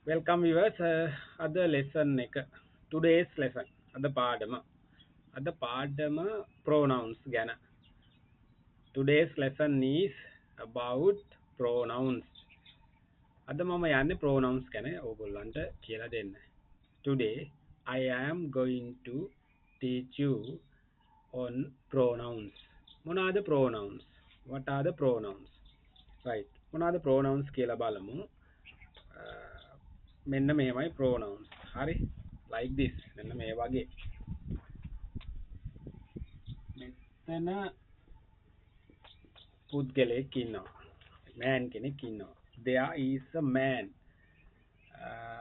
Welcome viewers. Ada lesson එක today's lesson. අද පාඩම pronouns ගැන. Today's lesson is about pronouns. අද මම යන්නේ pronouns ගැන ඕගොල්ලන්ට කියලා දෙන්න. Today I am going to teach you on pronouns. මොනවාද pronouns? What are the pronouns? Right. මොනවාද pronouns කියලා බලමු. මෙන්න මේමයි pronouns. හරි? Like this. මෙන්න මේ වගේ. මෙතන පුද්ගලයෙක් ඉන්නවා. Man කෙනෙක් ඉන්නවා. There is a man.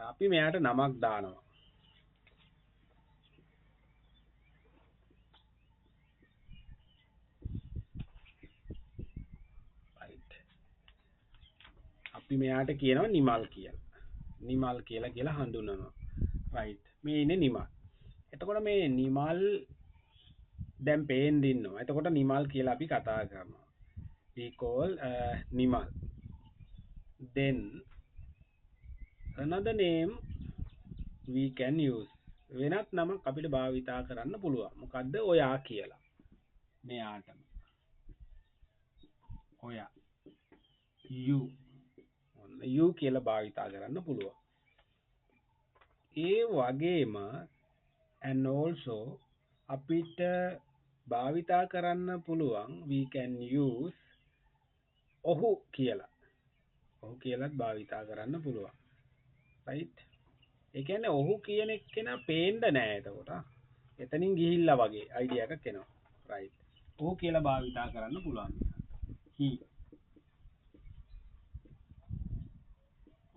අපි මෙයාට නමක් දානවා. Right. අපි මෙයාට කියනවා නිමල් කියලා. නිමල් කියලා හඳුන්වනවා. Right. මේ ඉන්නේ නිමල්. එතකොට මේ නිමල් දැන් පේන්න ඉන්නවා. එතකොට නිමල් කියලා අපි කතා කරනවා. We call Nimal. Then another name we can use. වෙනත් නමක් අපිට භාවිතා කරන්න පුළුවන්. මොකද්ද? ඔයා කියලා. මෙයාටම. ඔයා. you. you කියලා භාවිතා කරන්න පුළුවන්. ඒ වගේම and also අපිට භාවිතා කරන්න පුළුවන් we can use ඔහු කියලා. ඔහු කියලාත් භාවිතා කරන්න පුළුවන්. right? ඒ කියන්නේ ඔහු කියන එක්කෙනා පේන්න නෑ එතකොට. එතනින් ගිහිල්ලා වගේ අයිඩියා එකක් එනවා. right? ඔහු කියලා භාවිතා කරන්න පුළුවන්. he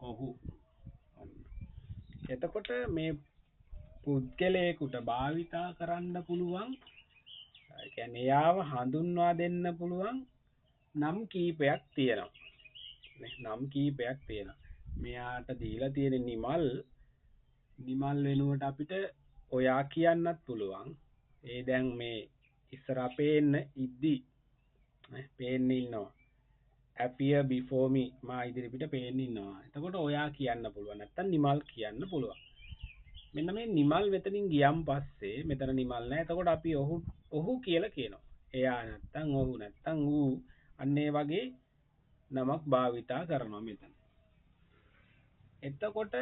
ඔහු. එතකොට මේ පුද්ගලයෙකුට භාවිතා කරන්න පුළුවන් ඒ කියන්නේ එයාව හඳුන්වා දෙන්න පුළුවන් නම් කීපයක් තියෙනවා. නම් කීපයක් තියෙනවා. මෙයාට දීලා තියෙන නිමල් වෙනුවට අපිට ඔයා කියන්නත් පුළුවන්. ඒ දැන් මේ ඉස්සරහා පේන්න ඉද්දි පේන්න ඉන්නවා. appear before me මා ඉදිරියට පේන්න ඉන්නවා. එතකොට ඔයා කියන්න පුළුවන්. නැත්තම් නිමල් කියන්න පුළුවන්. මෙන්න මේ නිමල් වෙතනින් ගියන් පස්සේ මෙතන නිමල් නැහැ. එතකොට අපි ඔහු කියලා කියනවා. එයා නැත්තම් ඔහු නැත්තම් ඌ අන්න ඒ වගේ නමක් භාවිතා කරනවා මෙතන. එතකොට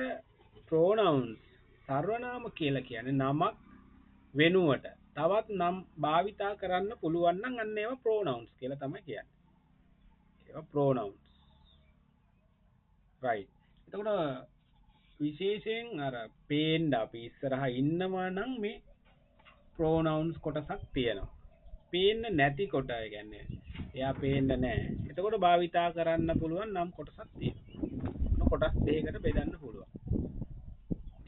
pronouns සර්වනාම කියලා කියන්නේ නමක් වෙනුවට තවත් නම් භාවිතා කරන්න පුළුවන් නම් අන්න ඒවා pronouns කියලා තමයි කියන්නේ. ඒවා pronouns. right. එතකොට විශේෂයෙන් අර පේන්න අපි ඉස්සරහා ඉන්නවා නම් මේ pronouns කොටසක් තියෙනවා. පේන්න නැති කොට ඒ කියන්නේ එයා පේන්න නැහැ. එතකොට භාවිතා කරන්න පුළුවන් නම් කොටසක් තියෙනවා. කොටස් දෙකකට බෙදන්න පුළුවන්.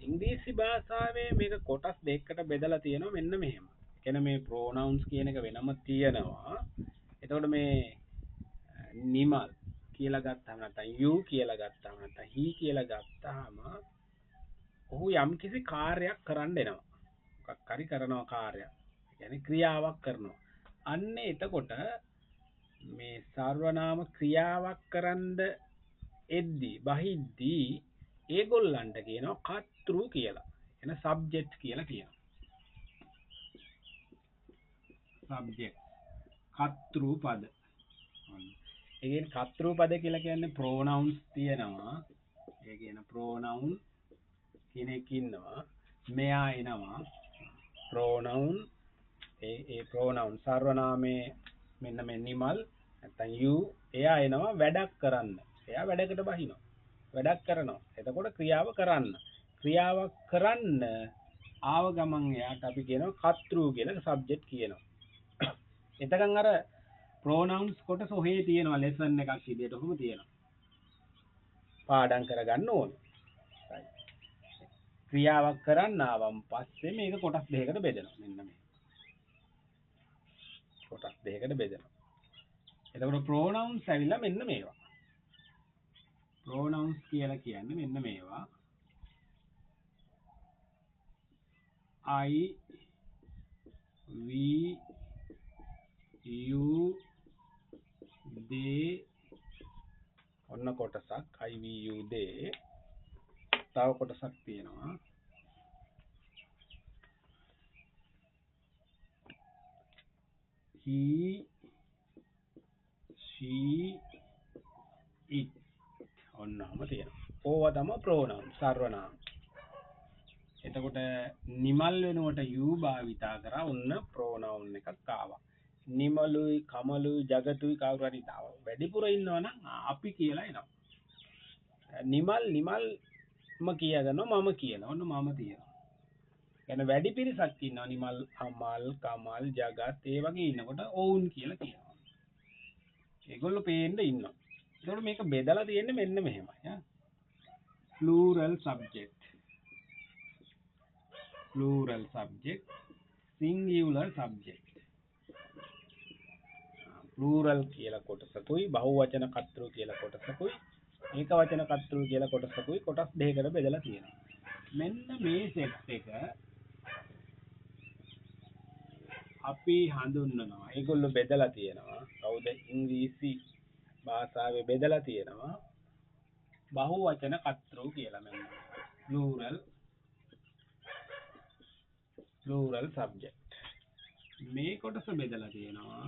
ඉංග්‍රීසි භාෂාවේ මේක කොටස් දෙකකට බෙදලා තියෙනවා මෙන්න මෙහෙම. කියන්නේ මේ pronouns කියන එක වෙනම තියෙනවා. එතකොට මේ නිමල් කියලා ගත්තාම නැත්නම් you කියලා ගත්තාම නැත්නම් he කියලා ගත්තාම ඔහු යම්කිසි කාර්යයක් කරන්න එනවා. මොකක් හරි කරනවා කාර්යයක්. ඒ කියන්නේ ක්‍රියාවක් කරනවා. අන්න එතකොට මේ සර්වනාම ක්‍රියාවක් කරන්න එද්දී බහිද්දී ඒගොල්ලන්ට කියනවා කර්තෘ කියලා. එන සබ්ජෙක්ට් කියලා කියනවා. සබ්ජෙක්ට් කර්තෘ පද. ඒ කියන්නේ කර්තෘ පද කියලා කියන්නේ pronouns තියෙනවා. ඒ කියන pronoun කෙනෙක් ඉන්නවා. මෙයා එනවා. pronoun ඒ pronoun සර්වනාමයේ මෙන්න මේ නිමල් නැත්නම් you එයා එනවා වැඩක් කරන්න. එයා වැඩකට බහිනවා. වැඩක් කරනවා. එතකොට ක්‍රියාව කරන්න. ක්‍රියාවක් කරන්න ආව ගමන් එයාට අපි කියනවා කර්තෘ කියලා සබ්ජෙක්ට් කියනවා. එතකන් අර pronouns කොටස ඔහේ තියෙනවා lesson එකක් විදියට ඔහොම තියෙනවා. පාඩම් කරගන්න ඕනේ. ක්‍රියාවක් කරන්න ආවම පස්සේ මේක කොටස් දෙකකට බෙදෙනවා. මෙන්න මේ. කොටස් දෙකකට බෙදෙනවා. එතකොට pronouns ඇවිල්ලා මෙන්න මේවා. pronouns කියලා කියන්නේ මෙන්න මේවා. I we you they ඔන්න කොටසක් I we you they තව කොටසක් තියෙනවා. he she it ඔන්නම තියෙනවා. ඕවා තමයි pronoun සර්වනාම. එතකොට නිමල් වෙනුවට you භාවිතා කරා ඔන්න pronoun එකක් ආවා. නිමලුයි කමලුයි ජගතුයි කවුරු හරි තාව වැඩිපුර ඉන්නවනම් අපි කියලා එනවා. නිමල්ම කියගන්නවා මම කියනවා. ඔන්න මම තියෙනවා. يعني වැඩි පිරිසක් ඉන්නවා නිමල් අමල් කමල් ජගත් ඒ වගේ ඉන්නකොට ඔවුන් කියලා කියනවා. ඒගොල්ලෝ පේන්න ඉන්නවා. ඒකට මේක බෙදලා තියෙන්නේ මෙන්න මෙහෙමයි. plural subject singular subject plural කියලා කොටසකුයි බහුවචන කර්තෘ කියලා කොටසකුයි ඒකවචන කර්තෘ කියලා කොටසකුයි කොටස් දෙකකට බෙදලා තියෙනවා. මෙන්න මේ සෙට් එක අපි හඳුන්වනවා. ඒගොල්ලෝ බෙදලා තියෙනවා. කවුද? ඉංග්‍රීසි භාෂාවේ බෙදලා තියෙනවා. බහුවචන කර්තෘ කියලා මෙන්න. plural subject. මේ කොටස බෙදලා තියෙනවා.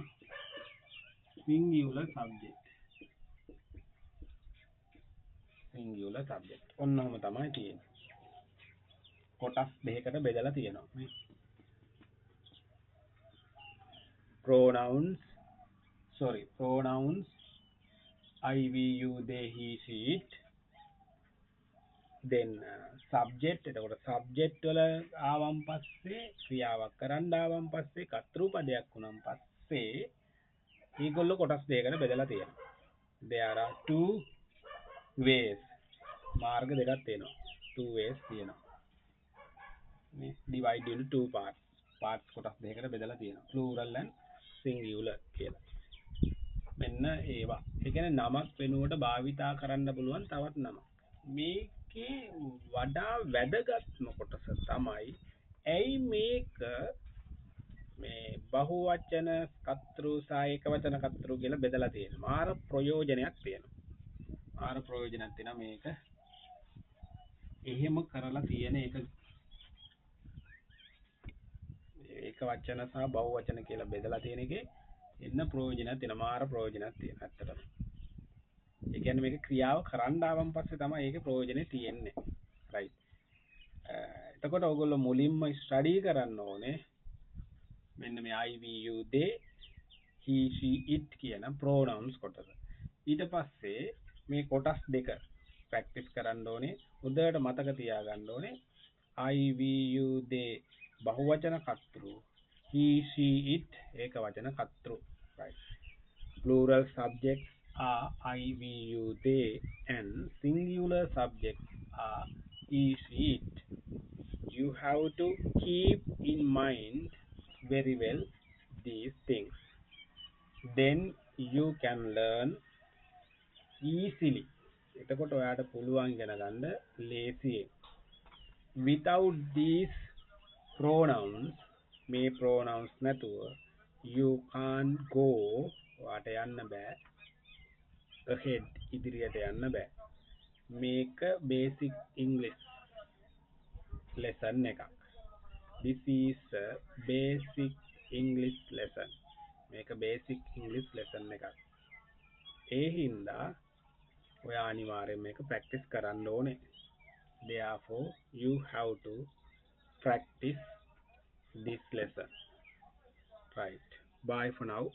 singular subject. ඔන්නම තමයි තියෙන්නේ. කොටස් දෙකකට බෙදලා තියෙනවා. මේ pronouns I, we, you, they, he, she, it. Then subject. එතකොට subject වල ආවම් පස්සේ ක්‍රියාවක් කරන්න ආවම් පස්සේ කර්තෘ පදයක් වුණාන් පස්සේ මේගොල්ලෝ කොටස් දෙකකට බෙදලා තියෙනවා. There are two ways. මාර්ග දෙකක් තියෙනවා. Two ways තියෙනවා. මේ divide into two parts කොටස් දෙකකට බෙදලා තියෙනවා. Plural and singular කියලා. මෙන්න ඒවා. ඒ කියන්නේ නමක් වෙනුවට භාවිතා කරන්න පුළුවන් තවත් නමක්. මේකේ වඩා වැදගත්ම කොටස තමයි ඇයි මේක මේ බහුවචන කර්තෘ සහ ඒකවචන කර්තෘ කියලා බෙදලා තියෙනවා. මාර ප්‍රයෝජනයක් තියෙනවා. මේක එහෙම කරලා තියෙන ඒක වචන සහ බහුවචන කියලා බෙදලා තියෙන එකේ එන්න ප්‍රයෝජනයක් තියෙනවා. මාර ප්‍රයෝජනයක් තියෙනවා ඇත්තටම. ඒ කියන්නේ මේක ක්‍රියාව කරන්න ආවම පස්සේ තමයි ඒකේ ප්‍රයෝජනේ තියෙන්නේ. right. එතකොට ඔයගොල්ලෝ මුලින්ම ස්ටඩි කරන්න ඕනේ මෙන්න මේ I, we, you, they, he, she, it කියන pronouns කොටස. ඊට පස්සේ මේ කොටස් දෙක ප්‍රැක්ටිස් කරන්න ඕනේ. හොඳට මතක තියාගන්න ඕනේ I, we, you, they බහුවචන කර්තෘ, he, she, it ඒකවචන කර්තෘ. right. Plural subjects are I, we, you, they and singular subjects are he, she, it. You have to keep in mind very well these things. Then you can learn easily. එතකොට ඔයාට පුළුවන් ඉගෙන ගන්න ලේසියෙන්. Without these pronouns, මේ pronouns නැතුව you can't go ඔයාට යන්න බෑ. ahead ඉදිරියට යන්න බෑ. මේක basic English lesson එකක්. This is a basic English lesson. මේක basic English lesson එකක්. ඒ හින්දා ඔයා අනිවාර්යෙන් මේක practice කරන්න ඕනේ. Therefore you have to practice this lesson. Right. Bye for now.